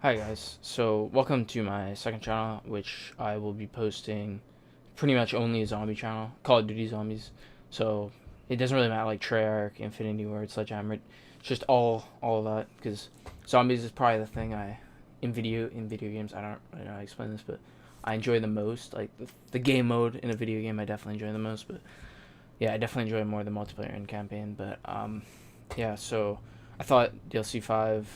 Hi guys, so welcome to my second channel, which I will be posting pretty much only a zombie channel, Call of Duty zombies. So it doesn't really matter like Treyarch, Infinity Ward, Sledgehammer, it's just all of that because zombies is probably the thing I in video games. I don't really know how to explain this, but I enjoy the most. Like the game mode in a video game, I definitely enjoy the most. But yeah, I definitely enjoy more the multiplayer and campaign. But yeah, so I thought DLC 5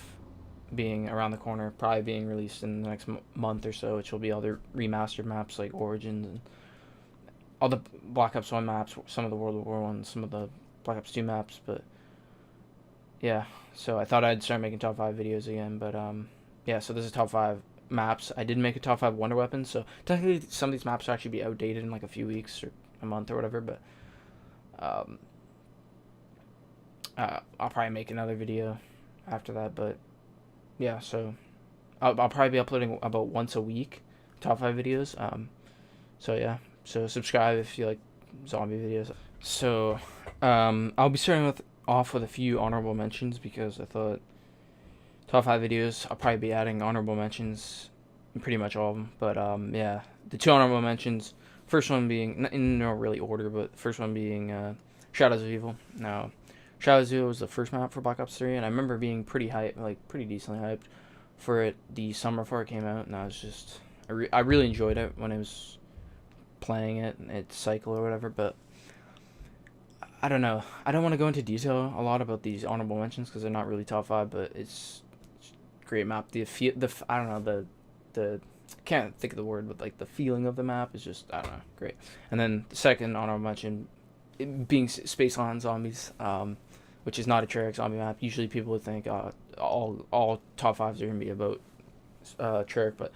being around the corner, probably being released in the next month or so, which will be all the remastered maps like Origins and all the Black Ops 1 maps, some of the World War 1, some of the Black Ops 2 maps. But yeah, so I thought I'd start making top 5 videos again. But yeah, so this is top 5 maps. I did make a top 5 Wonder Weapons, so technically some of these maps will actually be outdated in like a few weeks or a month or whatever. But um, I'll probably make another video after that. But yeah, so I'll probably be uploading about once a week, top 5 videos. So yeah, so subscribe if you like zombie videos. So I'll be starting off with a few honorable mentions because I thought top 5 videos. I'll probably be adding honorable mentions in pretty much all of them. But yeah, the two honorable mentions. First one being in no really order, but the first one being Shadows of Evil. Now, Shadows of Evil was the first map for Black Ops 3, and I remember being pretty hyped, like pretty decently hyped for it the summer before it came out, and I was just I really enjoyed it when I was playing it, its cycle or whatever. But I don't know. I don't want to go into detail a lot about these honorable mentions because they're not really top 5, but it's a great map. I don't know the I can't think of the word, but like the feeling of the map is just I don't know great. And then the second honorable mention being Space Land Zombies, which is not a Treyarch zombie map. Usually people would think all top 5s are gonna be about Treyarch, but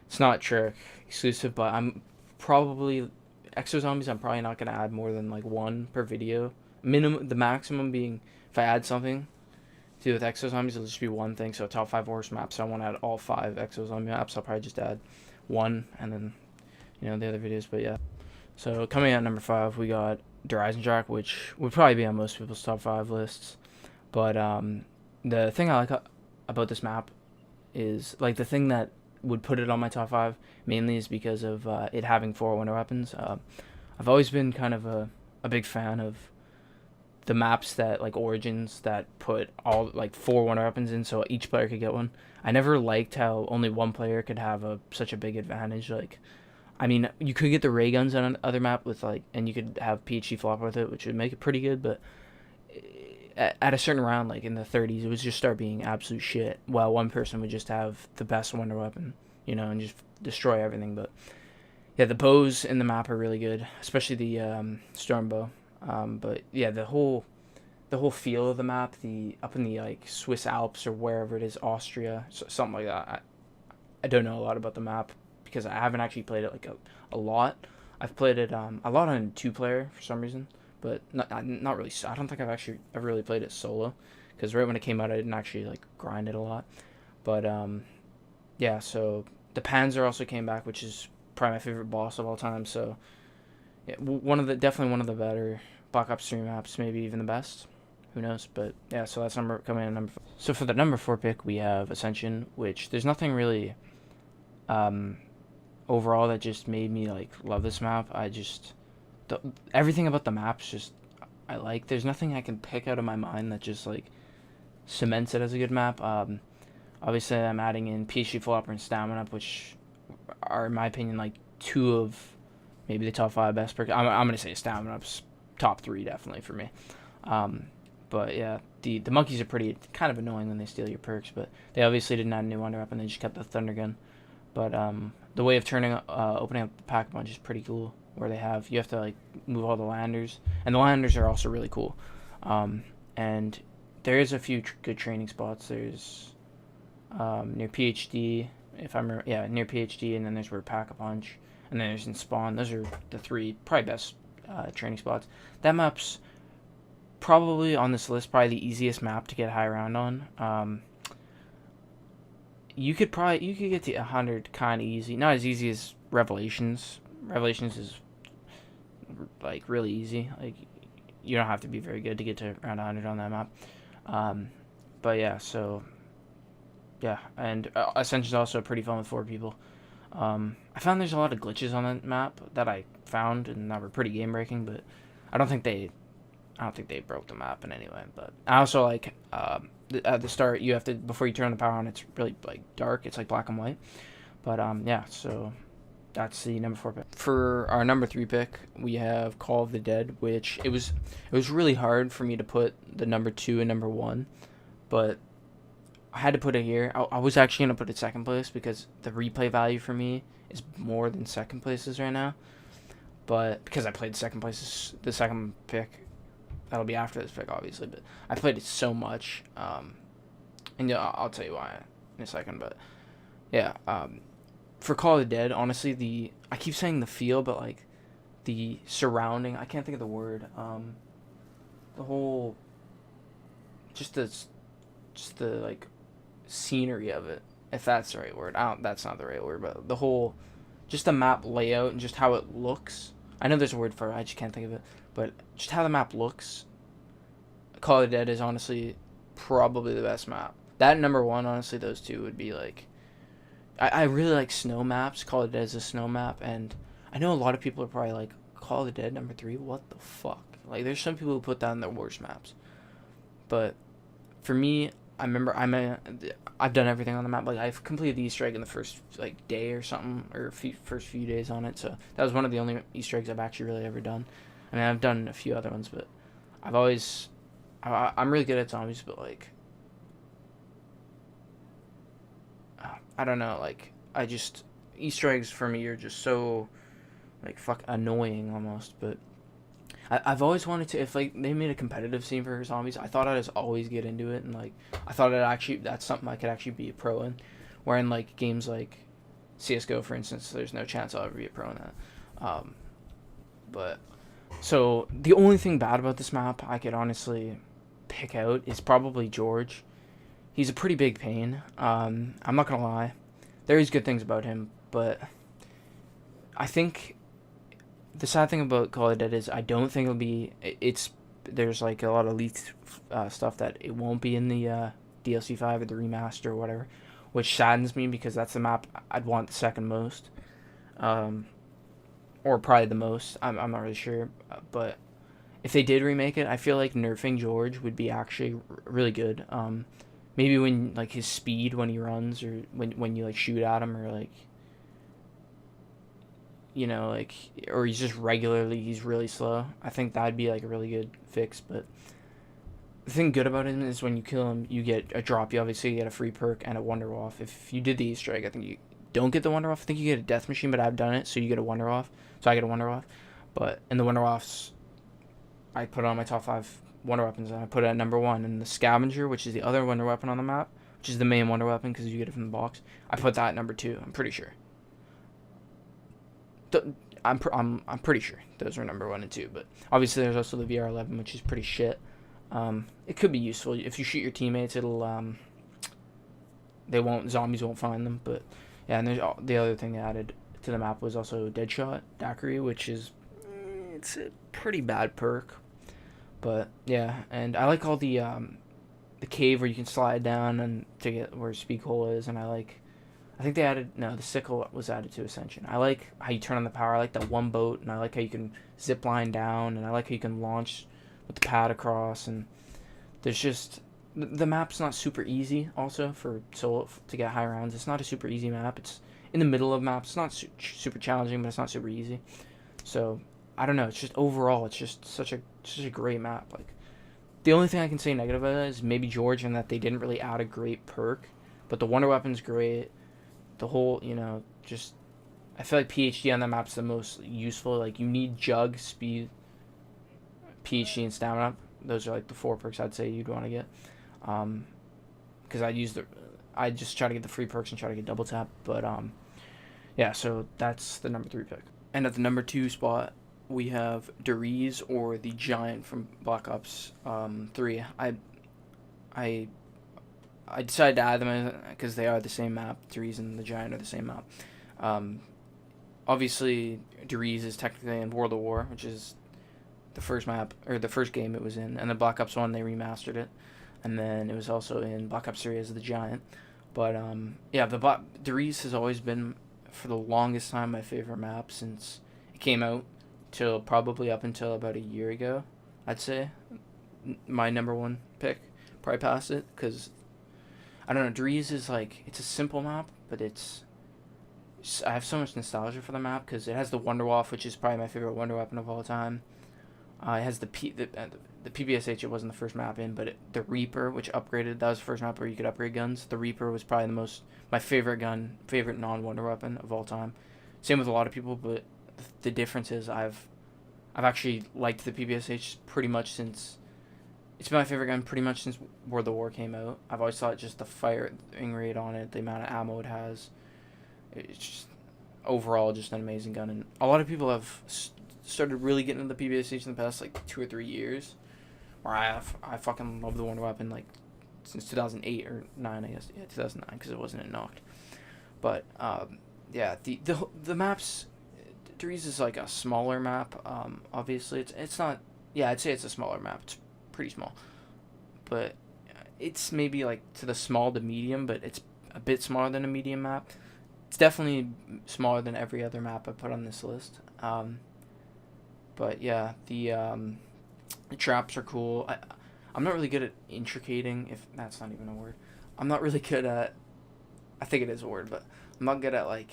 it's not Treyarch exclusive. But I'm probably Exo Zombies. I'm probably not gonna add more than like one per video. The maximum being if I add something to do with Exo Zombies, it'll just be one thing. So top 5 worst maps. So I want to add all 5 Exo Zombie maps. I'll probably just add one and then the other videos. But yeah. So coming in at number 5, we got Horizon Track, which would probably be on most people's top 5 lists. But the thing I like about this map is like the thing that would put it on my top 5 mainly is because of it having 4 winter weapons. I've always been kind of a big fan of the maps that like Origins that put all like 4 winter weapons in, so each player could get one. I never liked how only one player could have such a big advantage. Like, I mean, you could get the ray guns on another map with like, and you could have PhD flop with it, which would make it pretty good. But at a certain round, like in the 30s, it would just start being absolute shit. While one person would just have the best wonder weapon, and just destroy everything. But yeah, the bows in the map are really good, especially the storm bow. But yeah, the whole feel of the map, the up in the like Swiss Alps or wherever it is, Austria, something like that. I don't know a lot about the map because I haven't actually played it like a lot. I've played it a lot on 2 player for some reason, but not really. I don't think I've actually ever really played it solo because right when it came out, I didn't actually like grind it a lot. But yeah, so the Panzer also came back, which is probably my favorite boss of all time. So yeah, definitely one of the better Black Ops 3 maps, maybe even the best. Who knows? But yeah, so that's coming in at number 4. So for the number 4 pick, we have Ascension, which there's nothing really um, overall that just made me like love this map. Everything about the maps just I like. There's nothing I can pick out of my mind that just like cements it as a good map. Obviously, I'm adding in PhD Flopper and Stamina, which are in my opinion like 2 of maybe the top 5 best perks. I'm gonna say Stamina's top 3 definitely for me. But yeah, the monkeys are pretty kind of annoying when they steal your perks, but they obviously didn't add a new wonder weapon. They just kept the thunder gun. But the way of opening up the pack a punch is pretty cool. Where you have to like move all the landers, and the landers are also really cool. And there is a few good training spots. There's near PhD, if I'm yeah, near PhD, and then there's where pack a punch, and then there's in spawn. Those are the 3 probably best training spots. That map's probably on this list, probably the easiest map to get high round on. You could get to 100 kind of easy. Not as easy as Revelations. Revelations is like really easy. Like you don't have to be very good to get to around 100 on that map. But yeah, so yeah, and Ascension's also pretty fun with 4 people. I found there's a lot of glitches on that map that I found and that were pretty game breaking, but I don't think they broke the map in any way. But I also like at the start you have to, before you turn the power on, it's really like dark. It's like black and white. But yeah, so that's the number 4 pick. For our number 3 pick, we have Call of the Dead, which it was really hard for me to put the number 2 and number 1, but I had to put it here. I was actually gonna put it second place because the replay value for me is more than second place's right now. But because I played second place, the second pick, that'll be after this pick, obviously. But I played it so much, and yeah, I'll tell you why in a second. But yeah, for Call of the Dead, honestly, I keep saying the feel, but like the surrounding, I can't think of the word. The whole, just the like scenery of it, if that's the right word. That's not the right word, but the whole, just the map layout and just how it looks. I know there's a word for it, I just can't think of it, but just how the map looks. Call of the Dead is honestly probably the best map. That and number 1, honestly, those two would be like. I really like snow maps. Call of the Dead is a snow map, and I know a lot of people are probably like, Call of the Dead number 3. What the fuck? Like, there's some people who put that in their worst maps, but for me, I remember I've done everything on the map. Like, I've completed the Easter egg in the first like day or something, or first few days on it. So that was one of the only Easter eggs I've actually really ever done. I mean, I've done a few other ones, but I'm really good at zombies. But like, I don't know. Like, Easter eggs for me are just so like annoying almost. But I've always wanted to, if like they made a competitive scene for zombies, I thought I'd just always get into it, and like I thought that's something I could actually be a pro in. Where in like games like CS:GO, for instance, there's no chance I'll ever be a pro in that. But so the only thing bad about this map I could honestly pick out is probably George. He's a pretty big pain. I'm not gonna lie, there is good things about him, but I think the sad thing about Call of Duty is I don't think it'll be. There's like a lot of leaked stuff that it won't be in the DLC 5 or the remaster or whatever, which saddens me because that's the map I'd want the second most, or probably the most. I'm not really sure, but if they did remake it, I feel like nerfing George would be actually really good. Maybe when like his speed when he runs, or when you like shoot at him, or like, you know, like, or he's really slow. I think that'd be like a really good fix. But the thing good about him is when you kill him, you get a drop. You obviously get a free perk and a wonder off. If you did the Easter egg, I think you don't get the wonder off. I think you get a death machine, but I've done it, so you get a wonder off. So I get a wonder off. But in the wonder offs, I put on my top 5 wonder weapons, and I put it at number 1. And the scavenger, which is the other wonder weapon on the map, which is the main wonder weapon because you get it from the box, I put that at number 2. I'm pretty sure. I'm pretty sure those are number 1 and 2, but obviously there's also the VR11, which is pretty shit. It could be useful if you shoot your teammates. It'll zombies won't find them. But yeah, and there's the other thing they added to the map was also Deadshot Daiquiri, which is it's a pretty bad perk. But yeah, and I like all the cave where you can slide down and to get where Speak Hole is, and I think the sickle was added to Ascension. I like how you turn on the power. I like that one boat, and I like how you can zip line down, and I like how you can launch with the pad across. And there's just the map's not super easy. Also for solo to get high rounds, it's not a super easy map. It's in the middle of maps. It's not super challenging, but it's not super easy. So I don't know. It's just overall, it's just such a great map. Like, the only thing I can say negative about it is maybe George, and that they didn't really add a great perk, but the wonder weapon's great. The whole, just, I feel like PhD on that map's the most useful. Like, you need Jug, Speed, PhD, and Stamina. Those are like the 4 perks I'd say you'd want to get. Because I just try to get the free perks and try to get double tap. But yeah, so that's the number 3 pick. And at the number 2 spot, we have Deriz, or the Giant from Black Ops 3. I decided to add them because they are the same map. Deriz and the Giant are the same map. Obviously, Deriz is technically in World of War, which is the first map, or the first game it was in. And then Black Ops 1, they remastered it. And then it was also in Black Ops 3 as the Giant. But yeah, Dries has always been for the longest time my favorite map since it came out, till probably up until about a year ago. I'd say my number one pick. Probably past it because I don't know. Dries is like, it's a simple map, but I have so much nostalgia for the map because it has the Wonder Waff, which is probably my favorite Wonder Weapon of all time. It has the PBSH. It wasn't the first map in, but the Reaper, which upgraded. That was the first map where you could upgrade guns. The Reaper was probably my favorite gun, favorite non-Wonder Weapon of all time. Same with a lot of people, but the difference is I've actually liked the PBSH pretty much since. It's been my favorite gun pretty much since World of War came out. I've always thought just the firing rate on it, the amount of ammo it has, it's just overall just an amazing gun. And a lot of people have started really getting into the PBSH in the past like 2 or 3 years. Where I fucking love the Wonder Weapon like since 2008 or 9, I guess. Yeah, 2009 because it wasn't knocked. But yeah, the maps. Dries is like a smaller map. Obviously it's not. Yeah, I'd say it's a smaller map. It's pretty small, but it's maybe like to the small to medium, but it's a bit smaller than a medium map. It's definitely smaller than every other map I put on this list. But yeah, the traps are cool. I'm not really good at intricating, if that's not even a word. I'm not really good at. I think it is a word, but I'm not good at like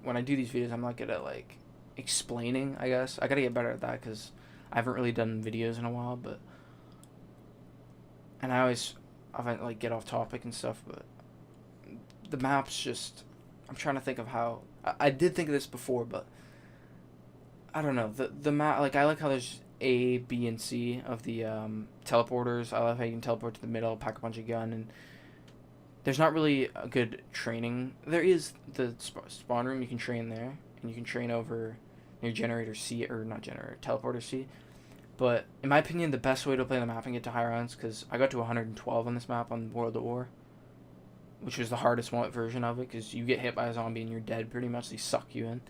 when I do these videos, I'm not good at like explaining. I guess I gotta get better at that because I haven't really done videos in a while. But and I like get off topic and stuff, but the maps just. I'm trying to think of how I did think of this before, but I don't know the map. Like I like how there's A, B, and C of the teleporters. I love how you can teleport to the middle, pack a bunch of gun, and there's not really a good training. There is the spawn room. You can train there, and you can train over near generator C, or not generator, teleporter C. But in my opinion, the best way to play the map and get to high rounds, because I got to 112 on this map on World at War, which was the hardest version of it, because you get hit by a zombie and you're dead pretty much. They suck you in.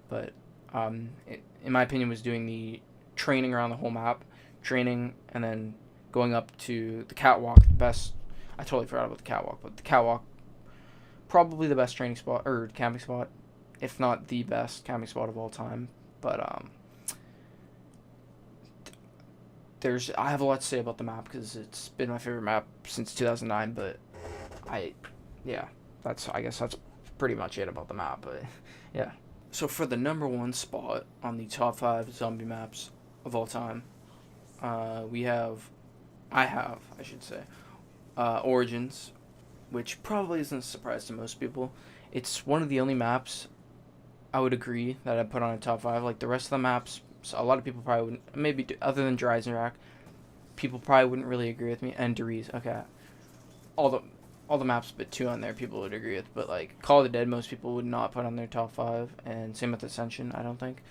But in my opinion, was doing the training around the whole map, training, and then going up to the catwalk. The best. I totally forgot about the catwalk, but the catwalk, probably the best training spot or camping spot, if not the best camping spot of all time. But I have a lot to say about the map because it's been my favorite map since 2009. But I guess that's pretty much it about the map. But yeah. So for the number one spot on the top 5 zombie maps of all time, I should say, Origins, which probably isn't a surprise to most people. It's one of the only maps I would agree that I put on a top 5. Like the rest of the maps, so a lot of people probably wouldn't. Maybe other than Dreisenrack, people probably wouldn't really agree with me. And Dries, okay, all the maps but 2 on there people would agree with. But like Call of the Dead, most people would not put on their top 5, and same with Ascension, I don't think.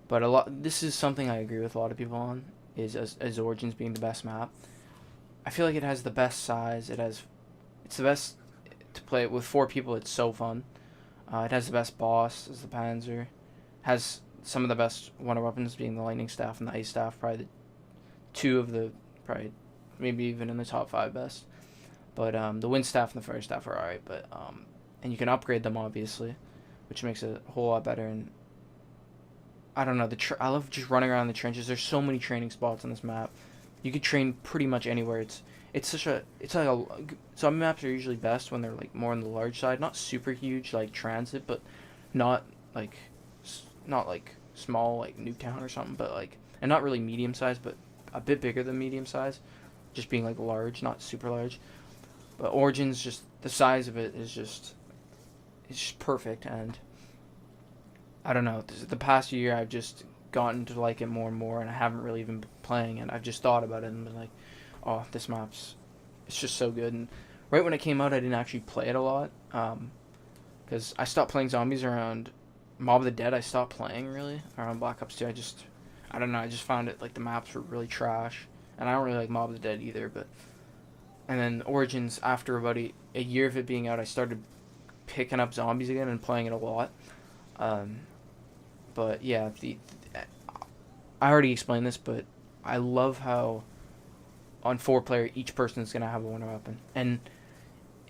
But this is something I agree with a lot of people on, is as Origins being the best map. I feel like it has the best size. It's the best to play it with 4 people. It's so fun. It has the best boss, as the Panzer. Has some of the best wonder weapons, being the lightning staff and the ice staff. Probably the 2 of the maybe even in the top 5 best. But the wind staff and the fire staff are alright. But and you can upgrade them obviously, which makes it a whole lot better. And I don't know, I love just running around the trenches. There's so many training spots on this map. You could train pretty much anywhere. Some maps are usually best when they're like more on the large side, not super huge like Transit, but not like small like Nuketown or something, but like, and not really medium size, but a bit bigger than medium size, just being like large, not super large. But Origins, just the size of it is just, it's just perfect. And I don't know, the past year I've just gotten to like it more and more, and I haven't really even been playing it. I've just thought about it and been like, oh, this map's, it's just so good. And right when it came out, I didn't actually play it a lot, because I stopped playing zombies around Mob of the Dead. I stopped playing really around Black Ops 2. I don't know, I just found it like the maps were really trash, and I don't really like Mob of the Dead either. But and then Origins, after about a year of it being out, I started picking up zombies again and playing it a lot. But yeah, I already explained this, but I love how on 4-player, each person is gonna have a wonder weapon, and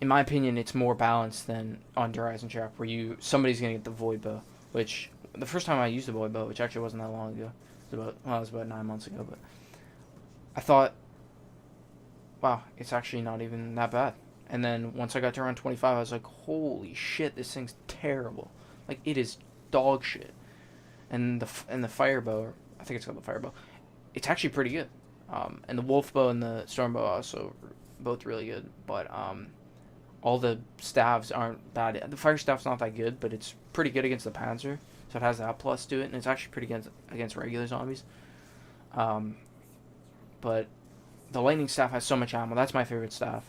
in my opinion, it's more balanced than on Horizon Trap, where somebody's gonna get the void bow, which the first time I used the void bow, which actually wasn't that long ago, it was about 9 months ago, but I thought, wow, it's actually not even that bad. And then once I got to around 25, I was like, holy shit, this thing's terrible. Like, it is dog shit. And the fire bow, I think it's called the fire bow, it's actually pretty good. And the wolf bow and the storm bow are also both really good. But all the staves aren't bad. The fire staff's not that good, but it's pretty good against the panzer. So it has that plus to it, and it's actually pretty good against regular zombies. But the lightning staff has so much ammo. That's my favorite staff.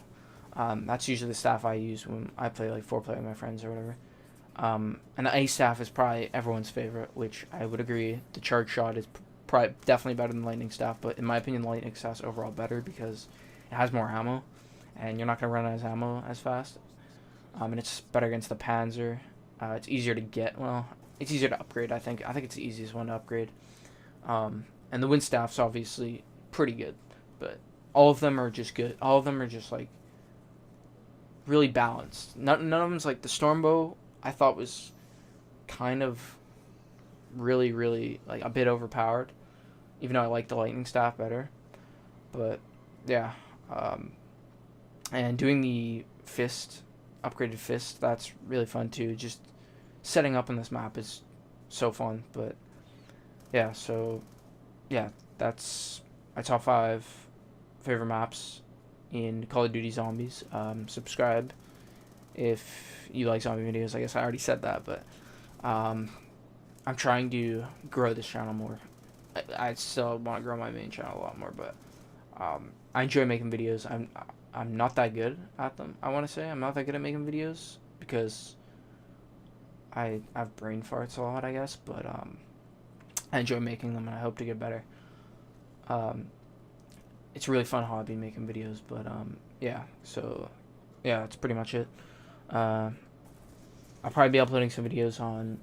That's usually the staff I use when I play like 4-player with my friends or whatever. And the ice staff is probably everyone's favorite, which I would agree. The charge shot is probably definitely better than the lightning staff, but in my opinion, the lightning staff's overall better because it has more ammo, and you're not gonna run out of ammo as fast. And it's better against the panzer. It's easier to get. Well, it's easier to upgrade. I think it's the easiest one to upgrade. And the wind staff's obviously pretty good, but all of them are just good. All of them are just like really balanced. None of them's like the stormbow. I thought was kind of really, really like a bit overpowered, even though I like the lightning staff better. But yeah, and doing the upgraded fist, that's really fun too. Just setting up on this map is so fun. But yeah, so yeah, that's my top 5 favorite maps in Call of Duty Zombies. Subscribe if you like zombie videos. I guess I already said that, but I'm trying to grow this channel more. I still want to grow my main channel a lot more, but I enjoy making videos. I'm not that good at them. I want to say I'm not that good at making videos because I have brain farts a lot, I guess, but I enjoy making them and I hope to get better. It's a really fun hobby making videos, but yeah, so yeah, that's pretty much it. I'll probably be uploading some videos on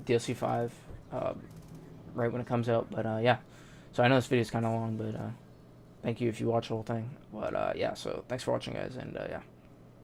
DLC 5 right when it comes out, but yeah, so I know this video is kind of long, but thank you if you watch the whole thing, but yeah, so thanks for watching, guys, and yeah.